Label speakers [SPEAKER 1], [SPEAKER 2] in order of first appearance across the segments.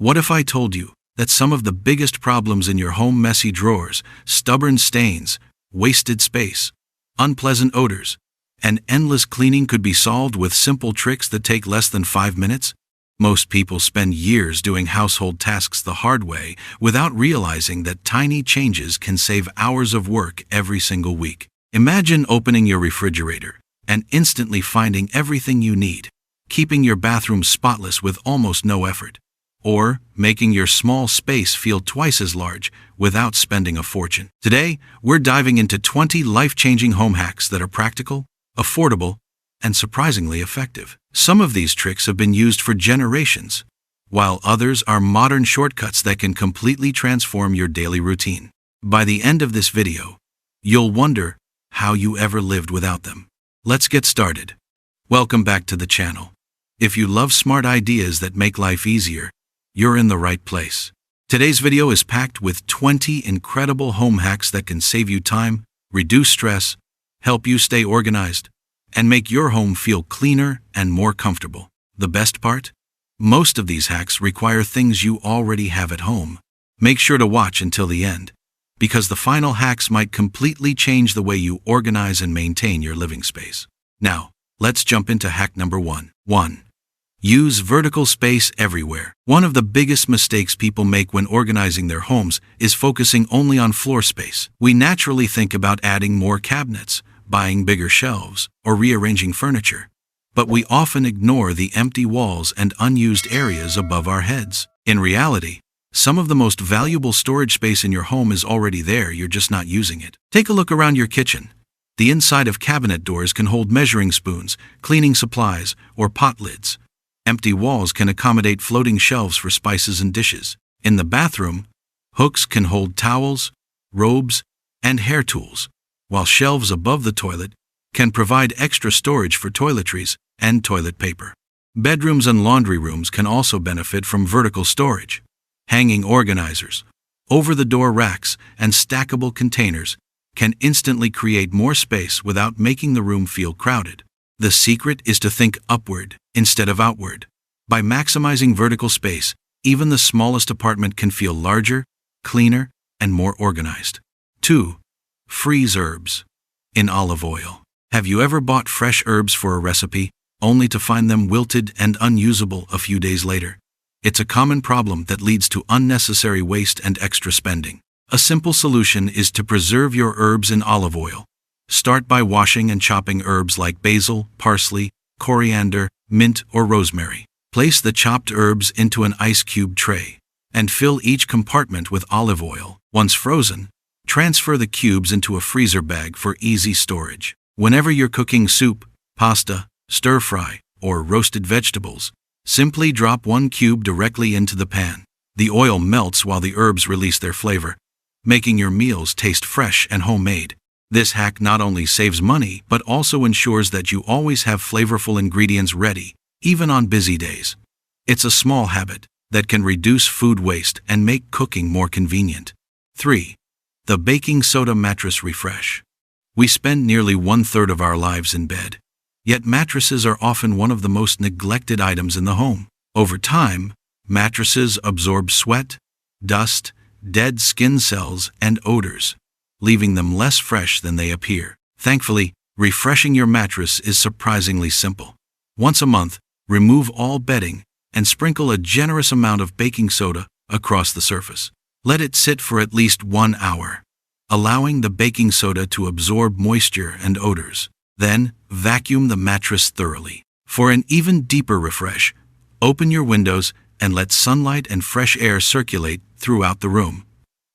[SPEAKER 1] What if I told you that some of the biggest problems in your home, messy drawers, stubborn stains, wasted space, unpleasant odors, and endless cleaning could be solved with simple tricks that take less than 5 minutes? Most people spend years doing household tasks the hard way without realizing that tiny changes can save hours of work every single week. Imagine opening your refrigerator and instantly finding everything you need, keeping your bathroom spotless with almost no effort, or making your small space feel twice as large without spending a fortune. Today, we're diving into 20 life-changing home hacks that are practical, affordable, and surprisingly effective. Some of these tricks have been used for generations, while others are modern shortcuts that can completely transform your daily routine. By the end of this video, you'll wonder how you ever lived without them. Let's get started. Welcome back to the channel. If you love smart ideas that make life easier, you're in the right place. Today's video is packed with 20 incredible home hacks that can save you time, reduce stress, help you stay organized, and make your home feel cleaner and more comfortable. The best part? Most of these hacks require things you already have at home. Make sure to watch until the end, because the final hacks might completely change the way you organize and maintain your living space. Now, let's jump into hack number 1. 1. Use vertical space everywhere. One of the biggest mistakes people make when organizing their homes is focusing only on floor space. We naturally think about adding more cabinets, buying bigger shelves, or rearranging furniture. But we often ignore the empty walls and unused areas above our heads. In reality, some of the most valuable storage space in your home is already there, you're just not using it. Take a look around your kitchen. The inside of cabinet doors can hold measuring spoons, cleaning supplies, or pot lids. Empty walls can accommodate floating shelves for spices and dishes. In the bathroom, hooks can hold towels, robes, and hair tools, while shelves above the toilet can provide extra storage for toiletries and toilet paper. Bedrooms and laundry rooms can also benefit from vertical storage. Hanging organizers, over-the-door racks, and stackable containers can instantly create more space without making the room feel crowded. The secret is to think upward instead of outward. By maximizing vertical space, even the smallest apartment can feel larger, cleaner, and more organized. 2. Freeze herbs in olive oil. Have you ever bought fresh herbs for a recipe, only to find them wilted and unusable a few days later? It's a common problem that leads to unnecessary waste and extra spending. A simple solution is to preserve your herbs in olive oil. Start by washing and chopping herbs like basil, parsley, coriander, mint, or rosemary. Place the chopped herbs into an ice cube tray and fill each compartment with olive oil. Once frozen, transfer the cubes into a freezer bag for easy storage. Whenever you're cooking soup, pasta, stir-fry, or roasted vegetables, simply drop one cube directly into the pan. The oil melts while the herbs release their flavor, making your meals taste fresh and homemade. This hack not only saves money, but also ensures that you always have flavorful ingredients ready, even on busy days. It's a small habit that can reduce food waste and make cooking more convenient. 3. The baking soda mattress refresh. We spend nearly 1/3 of our lives in bed, yet mattresses are often one of the most neglected items in the home. Over time, mattresses absorb sweat, dust, dead skin cells, and odors, leaving them less fresh than they appear. Thankfully, refreshing your mattress is surprisingly simple. Once a month, remove all bedding and sprinkle a generous amount of baking soda across the surface. Let it sit for at least 1 hour, allowing the baking soda to absorb moisture and odors. Then, vacuum the mattress thoroughly. For an even deeper refresh, open your windows and let sunlight and fresh air circulate throughout the room.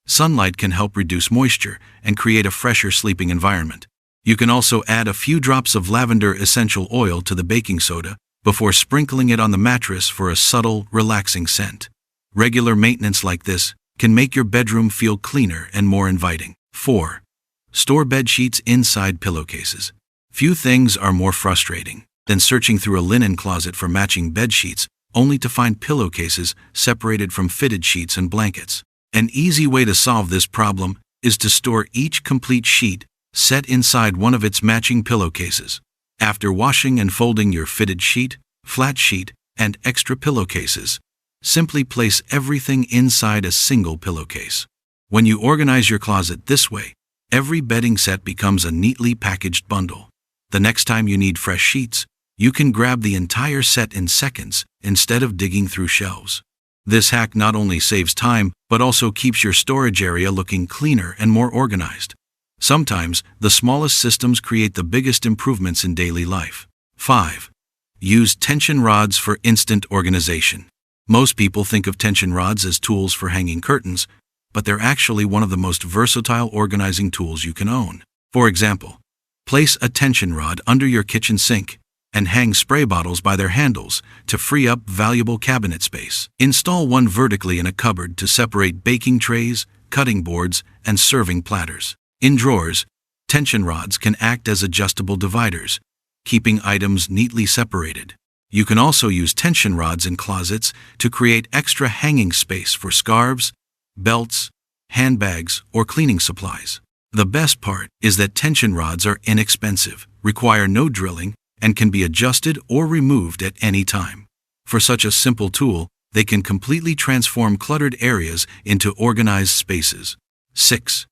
[SPEAKER 1] Sunlight can help reduce moisture and create a fresher sleeping environment. You can also add a few drops of lavender essential oil to the baking soda before sprinkling it on the mattress for a subtle, relaxing scent. Regular maintenance like this can make your bedroom feel cleaner and more inviting. 4. Store bed sheets inside pillowcases. Few things are more frustrating than searching through a linen closet for matching bed sheets only to find pillowcases separated from fitted sheets and blankets. An easy way to solve this problem is to store each complete sheet set inside one of its matching pillowcases. After washing and folding your fitted sheet, flat sheet, and extra pillowcases, Simply place everything inside a single pillowcase. When you organize your closet this way, every bedding set becomes a neatly packaged bundle. The next time you need fresh sheets, you can grab the entire set in seconds instead of digging through shelves. This hack not only saves time, but also keeps your storage area looking cleaner and more organized. Sometimes, the smallest systems create the biggest improvements in daily life. 5. Use tension rods for instant organization. Most people think of tension rods as tools for hanging curtains, but they're actually one of the most versatile organizing tools you can own. For example, place a tension rod under your kitchen sink and hang spray bottles by their handles to free up valuable cabinet space. Install one vertically in a cupboard to separate baking trays, cutting boards, and serving platters. In drawers, tension rods can act as adjustable dividers, keeping items neatly separated. You can also use tension rods in closets to create extra hanging space for scarves, belts, handbags, or cleaning supplies. The best part is that tension rods are inexpensive, require no drilling, and can be adjusted or removed at any time. For such a simple tool, they can completely transform cluttered areas into organized spaces. 6.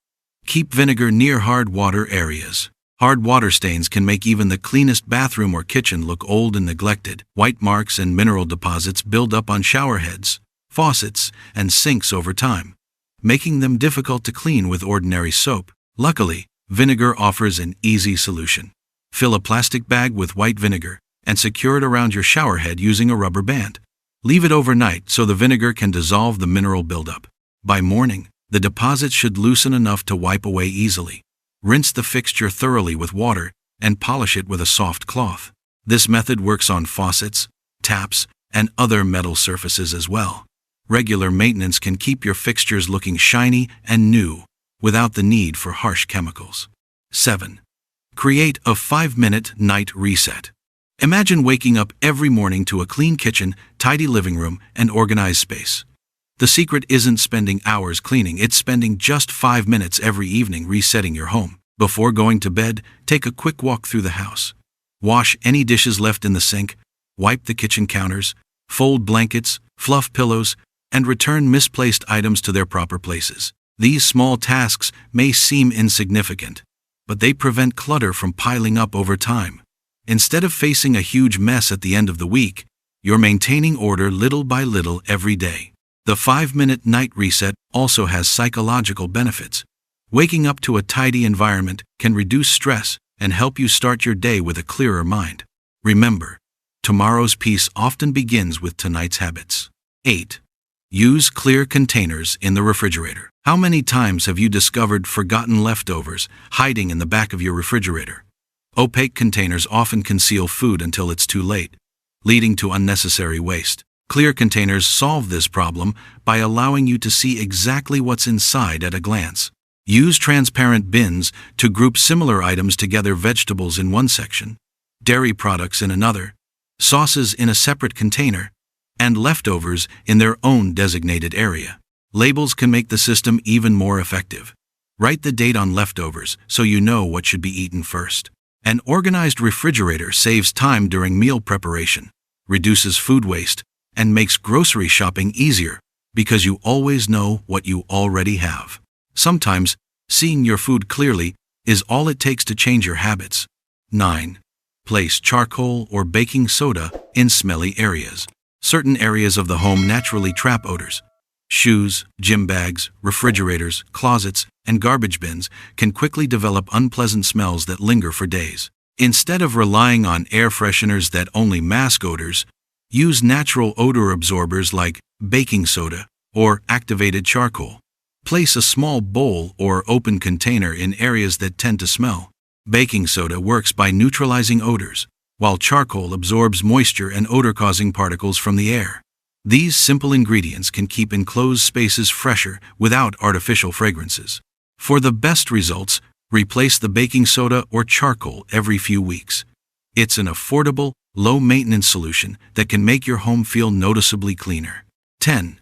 [SPEAKER 1] Keep vinegar near hard water areas. Hard water stains can make even the cleanest bathroom or kitchen look old and neglected. White marks and mineral deposits build up on shower heads, faucets, and sinks over time, making them difficult to clean with ordinary soap. Luckily, vinegar offers an easy solution. Fill a plastic bag with white vinegar and secure it around your shower head using a rubber band. Leave it overnight so the vinegar can dissolve the mineral buildup. By morning, the deposits should loosen enough to wipe away easily. Rinse the fixture thoroughly with water and polish it with a soft cloth. This method works on faucets, taps, and other metal surfaces as well. Regular maintenance can keep your fixtures looking shiny and new without the need for harsh chemicals. 7. Create a 5-minute night reset. Imagine waking up every morning to a clean kitchen, tidy living room, and organized space. The secret isn't spending hours cleaning, it's spending just 5 minutes every evening resetting your home. Before going to bed, take a quick walk through the house. Wash any dishes left in the sink, wipe the kitchen counters, fold blankets, fluff pillows, and return misplaced items to their proper places. These small tasks may seem insignificant, but they prevent clutter from piling up over time. Instead of facing a huge mess at the end of the week, you're maintaining order little by little every day. The 5-minute night reset also has psychological benefits. Waking up to a tidy environment can reduce stress and help you start your day with a clearer mind. Remember, tomorrow's peace often begins with tonight's habits. 8. Use clear containers in the refrigerator. How many times have you discovered forgotten leftovers hiding in the back of your refrigerator? Opaque containers often conceal food until it's too late, leading to unnecessary waste. Clear containers solve this problem by allowing you to see exactly what's inside at a glance. Use transparent bins to group similar items together: vegetables in one section, dairy products in another, sauces in a separate container, and leftovers in their own designated area. Labels can make the system even more effective. Write the date on leftovers so you know what should be eaten first. An organized refrigerator saves time during meal preparation, reduces food waste, and makes grocery shopping easier because you always know what you already have. Sometimes, seeing your food clearly is all it takes to change your habits. 9. Place charcoal or baking soda in smelly areas. Certain areas of the home naturally trap odors. Shoes, gym bags, refrigerators, closets, and garbage bins can quickly develop unpleasant smells that linger for days. Instead of relying on air fresheners that only mask odors, use natural odor absorbers like baking soda or activated charcoal. Place a small bowl or open container in areas that tend to smell. Baking soda works by neutralizing odors, while charcoal absorbs moisture and odor-causing particles from the air. These simple ingredients can keep enclosed spaces fresher without artificial fragrances. For the best results, replace the baking soda or charcoal every few weeks. It's an affordable, low-maintenance solution that can make your home feel noticeably cleaner. 10.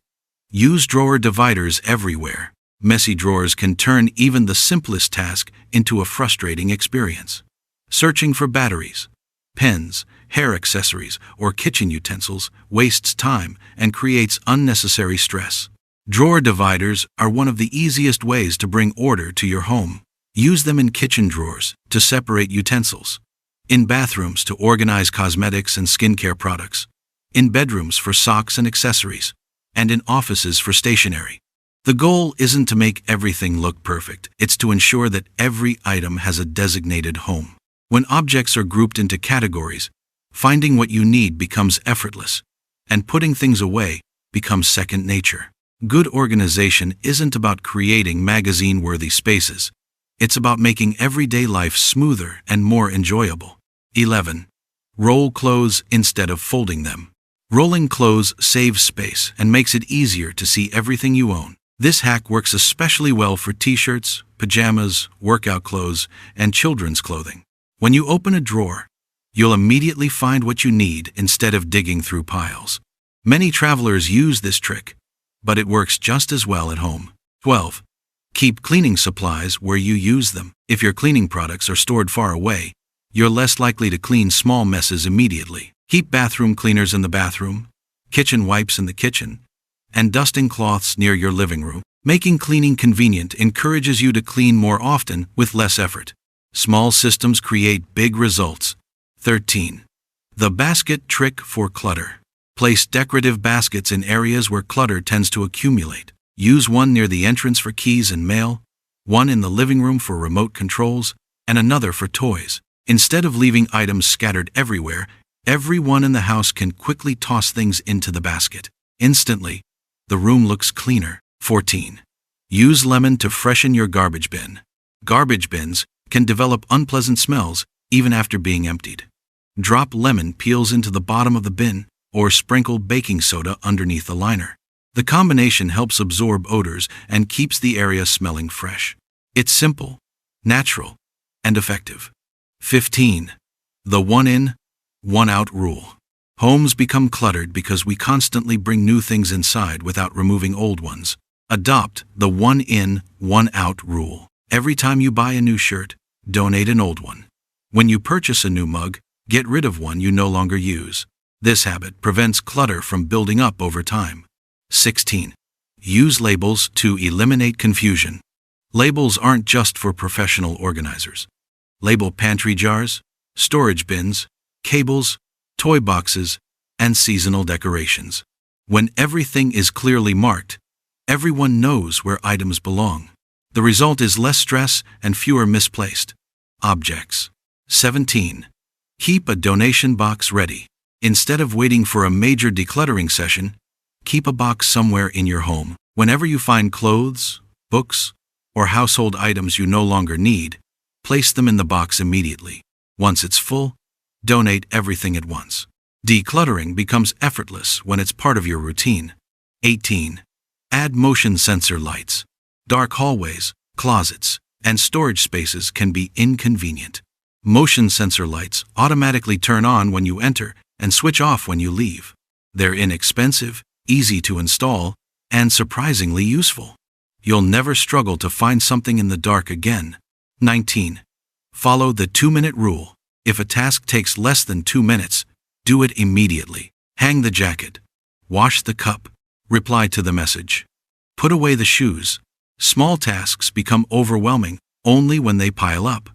[SPEAKER 1] Use drawer dividers everywhere. Messy drawers can turn even the simplest task into a frustrating experience. Searching for batteries, pens, hair accessories, or kitchen utensils wastes time and creates unnecessary stress. Drawer dividers are one of the easiest ways to bring order to your home. Use them in kitchen drawers to separate utensils, in bathrooms to organize cosmetics and skincare products, in bedrooms for socks and accessories, and in offices for stationery. The goal isn't to make everything look perfect, it's to ensure that every item has a designated home. When objects are grouped into categories, finding what you need becomes effortless, and putting things away becomes second nature. Good organization isn't about creating magazine-worthy spaces. It's about making everyday life smoother and more enjoyable. 11. Roll clothes instead of folding them. Rolling clothes saves space and makes it easier to see everything you own. This hack works especially well for t-shirts, pajamas, workout clothes, and children's clothing. When you open a drawer, you'll immediately find what you need instead of digging through piles. Many travelers use this trick, but it works just as well at home. 12. Keep cleaning supplies where you use them. If your cleaning products are stored far away, you're less likely to clean small messes immediately. Keep bathroom cleaners in the bathroom, kitchen wipes in the kitchen, and dusting cloths near your living room. Making cleaning convenient encourages you to clean more often with less effort. Small systems create big results. 13. The basket trick for clutter. Place decorative baskets in areas where clutter tends to accumulate. Use one near the entrance for keys and mail, one in the living room for remote controls, and another for toys. Instead of leaving items scattered everywhere, everyone in the house can quickly toss things into the basket. Instantly, the room looks cleaner. 14. Use lemon to freshen your garbage bin. Garbage bins can develop unpleasant smells even after being emptied. Drop lemon peels into the bottom of the bin or sprinkle baking soda underneath the liner. The combination helps absorb odors and keeps the area smelling fresh. It's simple, natural, and effective. 15. The one in, one out rule. Homes become cluttered because we constantly bring new things inside without removing old ones. Adopt the one in, one out rule. Every time you buy a new shirt, donate an old one. When you purchase a new mug, get rid of one you no longer use. This habit prevents clutter from building up over time. 16. Use labels to eliminate confusion. Labels aren't just for professional organizers. Label pantry jars, storage bins, cables, toy boxes, and seasonal decorations. When everything is clearly marked, everyone knows where items belong. The result is less stress and fewer misplaced objects. 17. Keep a donation box ready. Instead of waiting for a major decluttering session, keep a box somewhere in your home. Whenever you find clothes, books, or household items you no longer need, place them in the box immediately. Once it's full, donate everything at once. Decluttering becomes effortless when it's part of your routine. 18. Add motion sensor lights. Dark hallways, closets, and storage spaces can be inconvenient. Motion sensor lights automatically turn on when you enter and switch off when you leave. They're inexpensive, easy to install, and surprisingly useful. You'll never struggle to find something in the dark again. 19. Follow the 2-minute rule. If a task takes less than 2 minutes, do it immediately. Hang the jacket. Wash the cup. Reply to the message. Put away the shoes. Small tasks become overwhelming only when they pile up.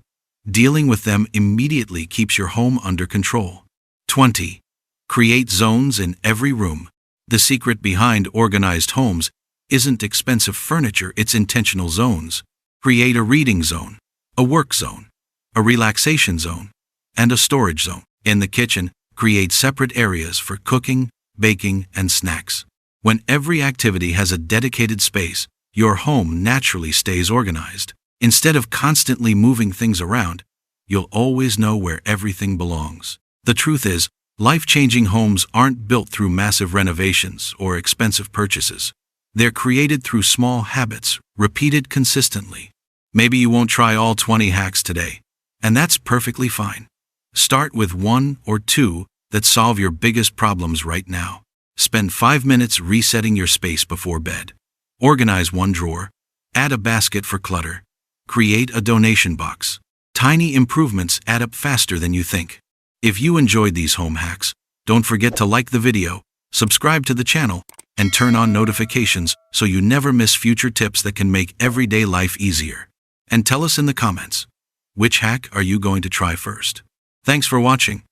[SPEAKER 1] Dealing with them immediately keeps your home under control. 20. Create zones in every room. The secret behind organized homes isn't expensive furniture, it's intentional zones. Create a reading zone, a work zone, a relaxation zone, and a storage zone. In the kitchen, create separate areas for cooking, baking, and snacks. When every activity has a dedicated space, your home naturally stays organized. Instead of constantly moving things around, you'll always know where everything belongs. The truth is, life-changing homes aren't built through massive renovations or expensive purchases. They're created through small habits, repeated consistently. Maybe you won't try all 20 hacks today, and that's perfectly fine. Start with 1 or 2 that solve your biggest problems right now. Spend 5 minutes resetting your space before bed. Organize one drawer. Add a basket for clutter. Create a donation box. Tiny improvements add up faster than you think. If you enjoyed these home hacks, don't forget to like the video, subscribe to the channel, and turn on notifications so you never miss future tips that can make everyday life easier. And tell us in the comments, which hack are you going to try first? Thanks for watching,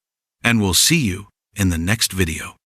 [SPEAKER 1] and we'll see you in the next video.